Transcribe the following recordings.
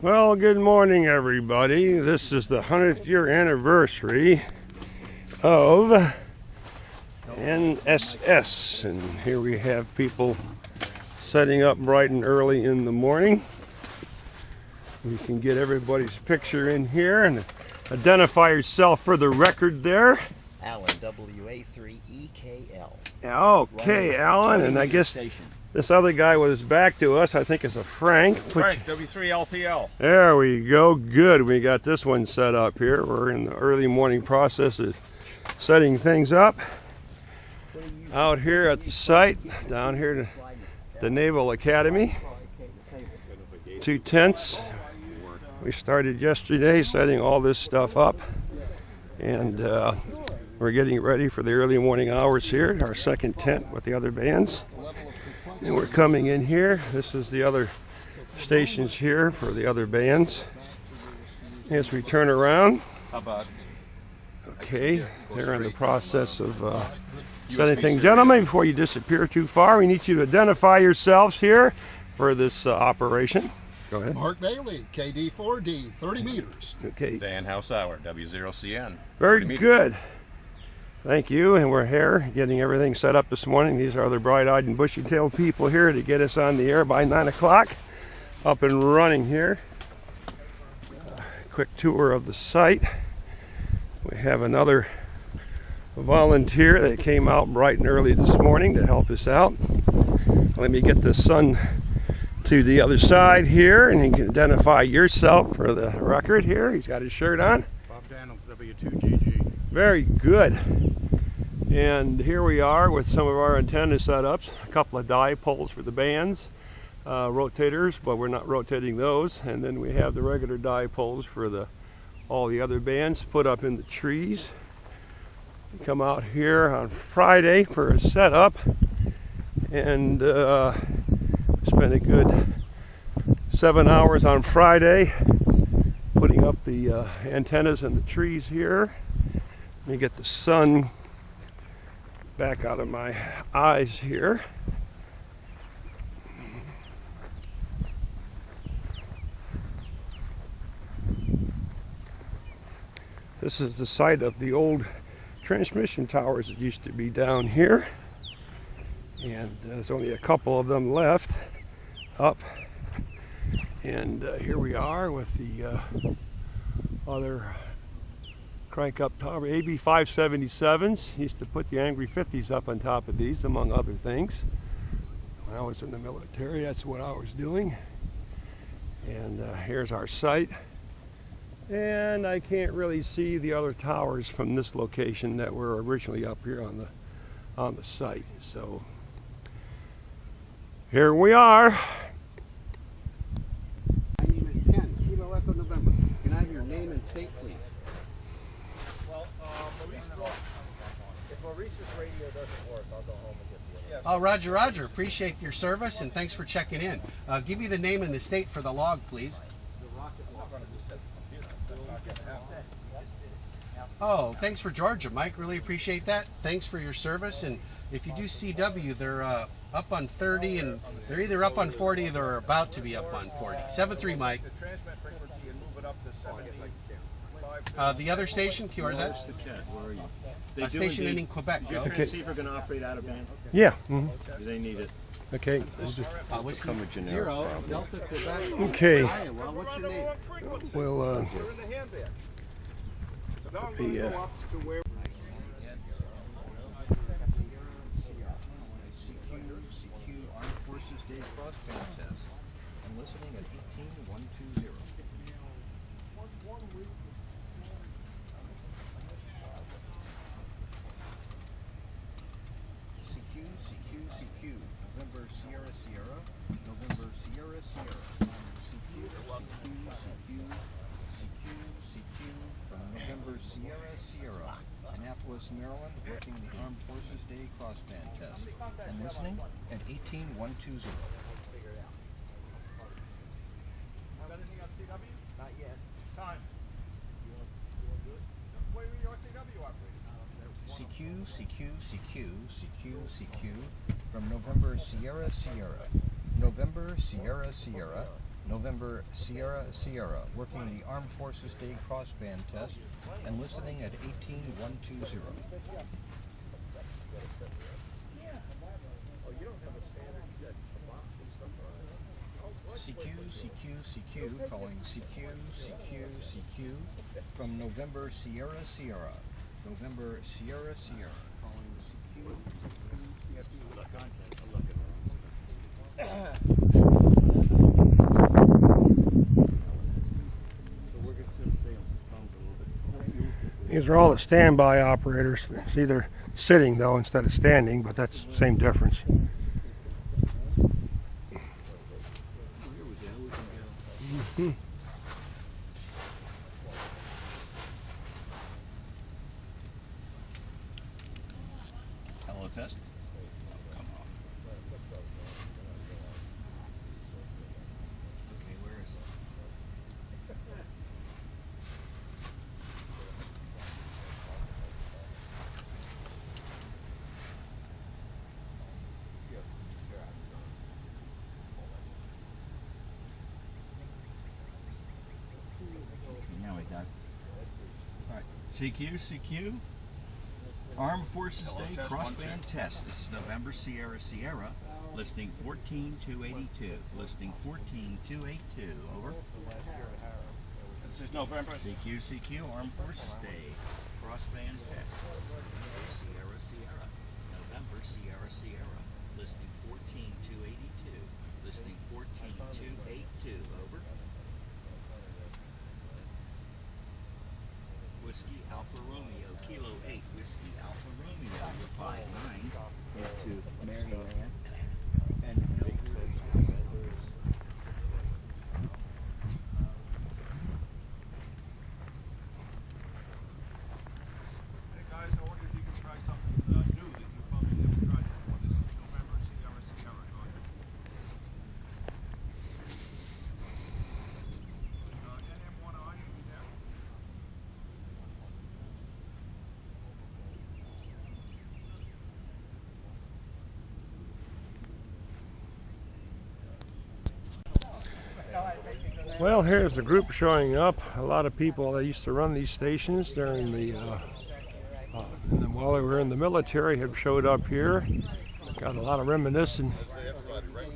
Well, good morning, everybody. This is the 100th year anniversary of NSS, and here we have people setting up bright and early in the morning. We can get everybody's picture in here and identify yourself for the record there. Alan, WA3EKL. Okay, Alan, and I guess this other guy with his back to us, I think is a Frank. Frank, W3LPL. There we go. Good. We got this one set up here. We're in the early morning process of setting things up. Out here at the site, down here at the Naval Academy. 2 tents. We started yesterday setting all this stuff up. And we're getting ready for the early morning hours here. Our second tent with the other bands. And we're coming in here. This is the other stations here for the other bands. As we turn around, okay, they're in the process of setting things. Gentlemen, before you disappear too far, we need you to identify yourselves here for this operation. Go ahead. Mark Bailey, KD4D, 30 meters. Okay. Dan Hausauer, W0CN. Very good. Thank you, and we're here getting everything set up this morning. These are the bright-eyed and bushy-tailed people here to get us on the air by 9 o'clock. Up and running here. Quick tour of the site. We have another volunteer that came out bright and early this morning to help us out. Let me get the sun to the other side here, and you can identify yourself for the record here. He's got his shirt on. Bob Daniels, W2GG. Very good. And here we are with some of our antenna setups. A couple of dipoles for the bands, rotators, but we're not rotating those. And then we have the regular dipoles for all the other bands put up in the trees. We come out here on Friday for a setup and spent a good 7 hours on Friday putting up the antennas in the trees here. Let me get the sun back out of my eyes here. This is the site of the old transmission towers that used to be down here. And there's only a couple of them left up. And here we are with the other crank up tower, AB 577s. Used to put the Angry 50s up on top of these, among other things. When I was in the military, that's what I was doing. And here's our site. And I can't really see the other towers from this location that were originally up here on the site. So here we are. My name is Ken, Kilo Echo November. Can I have your name and state, please? Well, if Maurice's radio doesn't work, I'll go home and get the other. Oh, Roger, Roger. Appreciate your service and thanks for checking in. Give me the name and the state for the log, please. Oh, thanks for Georgia, Mike. Really appreciate that. Thanks for your service. And if you do CW, they're up on 30, and they're either up on 40 or they're about to be up on 40. 7-3, Mike. The other station, QRZ? Where's the cat? Where are you? They Station in Quebec. Is your transceiver going to operate out of band? Yeah. They need it. Okay. Whiskey Become a generic 0, problem. Delta, Quebec. Okay. Iowa. What's your name? Well, CQ Armed Forces Day crossband test. I'm listening at 18120. CQ, November Sierra Sierra, November Sierra Sierra. CQ from November Sierra Sierra, Annapolis, Maryland, working the Armed Forces Day crossband test. I'm listening at 18120. Not yet. Time. What are your CW operating? CQ from November Sierra Sierra, November Sierra Sierra, November Sierra Sierra, working the Armed Forces Day crossband test and listening at 18120. CQ, calling CQ, from November Sierra Sierra. November Sierra Sierra, calling CQ. These are all the standby operators. It's either sitting though instead of standing, but that's the same difference. Hello, test. Come on. Okay, where is it? Okay, now we got it. All right, CQ. Armed Forces Day crossband test. This is November Sierra Sierra, listening 14282. Listening 14282. Over. This is November. CQ, Armed Forces Day crossband test. This is November Sierra Sierra. November Sierra Sierra, listening 14282. Listening 14282. Over. Whiskey Alpha Romeo, Kilo 8, Whiskey Alpha Romeo, 59 into Maryland and Hey guys, I wonder if you can try something new that you probably never tried before. This is November Sierra Sierra. Go ahead. NM1I, you there? Well, here's the group showing up. A lot of people that used to run these stations during the while they were in the military have showed up here. Got a lot of reminiscing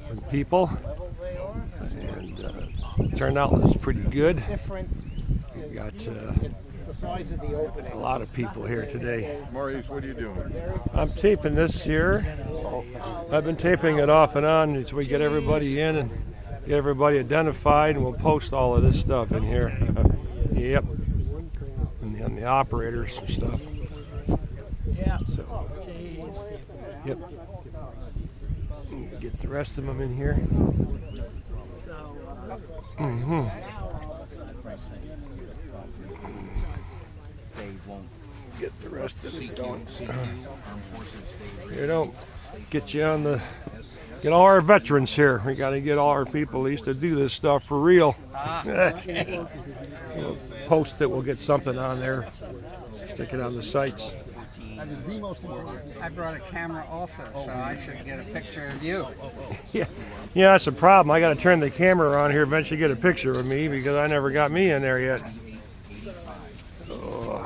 from people, and turnout was pretty good. We got a lot of people here today. Maurice, what are you doing? I'm taping this here. I've been taping it off and on until we get everybody in and get everybody identified, and we'll post all of this stuff in here. Yep. And the operators and stuff. So, yep. Get the rest of them in here. they won't Get the rest of them going. Armed Forces Day. You don't get you on the. Get all our veterans here. We got to get all our people at least to do this stuff for real. Okay. We'll post it. We'll get something on there. Stick it on the sites. That is the most important. I brought a camera also, so I should get a picture of you. Yeah, that's a problem. I got to turn the camera on here eventually, get a picture of me because I never got me in there yet. Oh.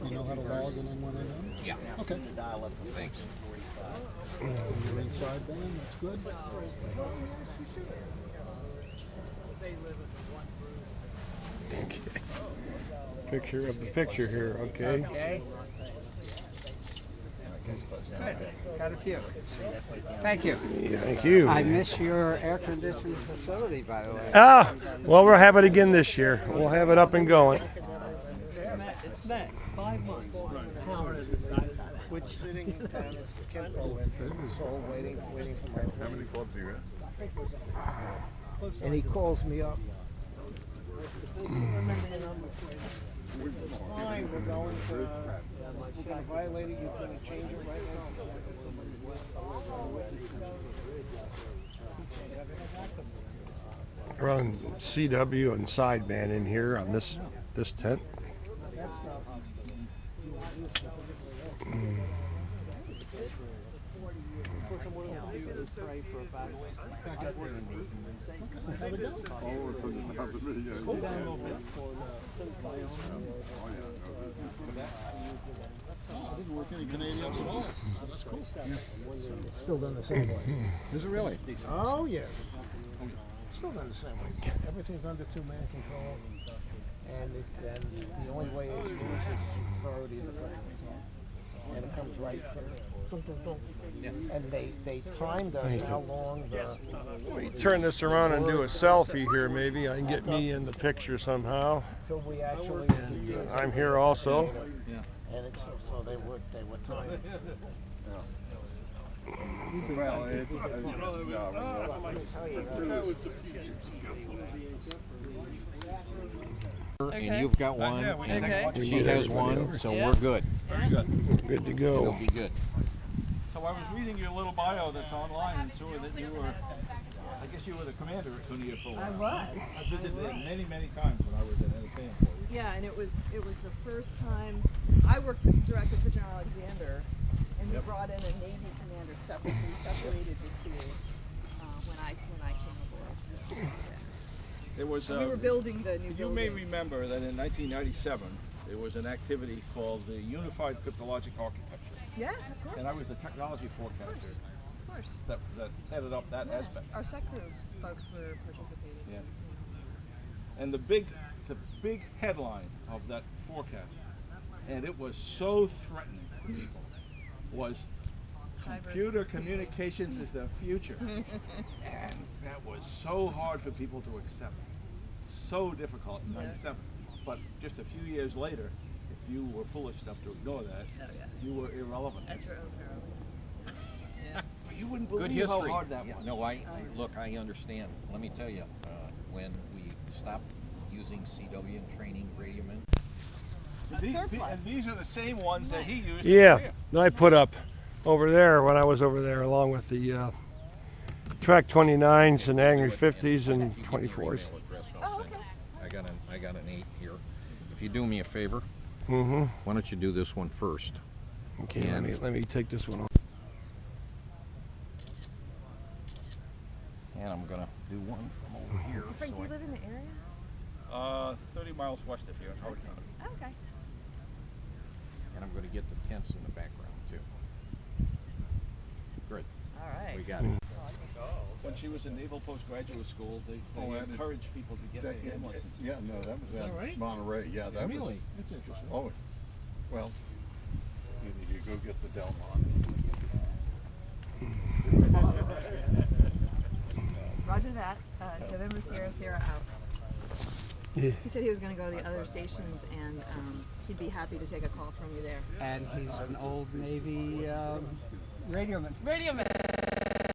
You know how to log in when they're done? Yeah. Okay. Thanks. You're inside then, that's good. Okay. Picture of the picture here, okay? Okay. Good. Got a few. Thank you. Yeah, thank you. I miss your air-conditioned facility, by the way. Ah, well, we'll have it again this year. We'll have it up and going. It's back 5 months. Which Sitting in town at Kimpo and so waiting for my How many clubs do you have? and he calls me up. Fine, we're going to, we're going to violate it, you're going to change it right now. He Run CW and sideband in here on this tent. I didn't work any Canadians at all, so that's cool. Still done the same way. Is it really? Oh, yeah. Still done the same way. Everything's under two-man control, and the only way it's used is throw it in the frame. And it comes right from and they timed us how long the... Let me turn this around and do a selfie here, maybe. I can get me in the picture somehow. Until we actually... And I'm here also. And it's, so they would time it. Well, it's, And you've got one, and Okay. she has one, so we're good. Very good. Good to It'll go. be good. So I was reading your little bio that's online and saw that you were, I guess you were the commander at Cunha for a while. I was. I visited it many, many times when I was at entertainment for you. Yeah, and it was the first time I worked directly for General Alexander, and we brought in a Navy commander separate, so we separated the two when I came aboard. There was, we were building the new you building. may remember that in 1997 there was an activity called the Unified Cryptologic Architecture. Yeah, of course. And I was the technology forecaster Of course. that headed up that aspect. Our SEC crew folks were participating. Yeah. And the big headline of that forecast, and it was so threatening to people, was computer communications is the future. And that was so hard for people to accept. So difficult in 97. But just a few years later, if you were foolish enough to ignore that, you were irrelevant. That's irrelevant. Yeah. But you wouldn't Good believe how history. hard that Yeah, was. no, look, I understand. Let me tell you, when we stopped using CW and training radiomen. And these are the same ones that he used. Yeah, I put up over there when I was over there, along with the Track 29s and Angry 50s and 24s. Oh, okay. I got an 8 here. If you do me a favor, Mm-hmm. why don't you do this one first? Okay, let me take this one off. And I'm gonna do one from over here. Frank, do you live in the area? 30 miles west of here in Howard County. Okay. And I'm gonna get the tents in the background too. Good. All right. We got it. When she was in Naval Postgraduate School, they encouraged people to get AM lessons. yeah, no, that was at Monterey. Yeah, that was. Really? That's interesting. Oh, well, you go get the Delmont. Roger that. November Sierra out. Yeah. He said he was going to go to the other stations, and he'd be happy to take a call from you there. And he's an old Navy radio man. Radio man.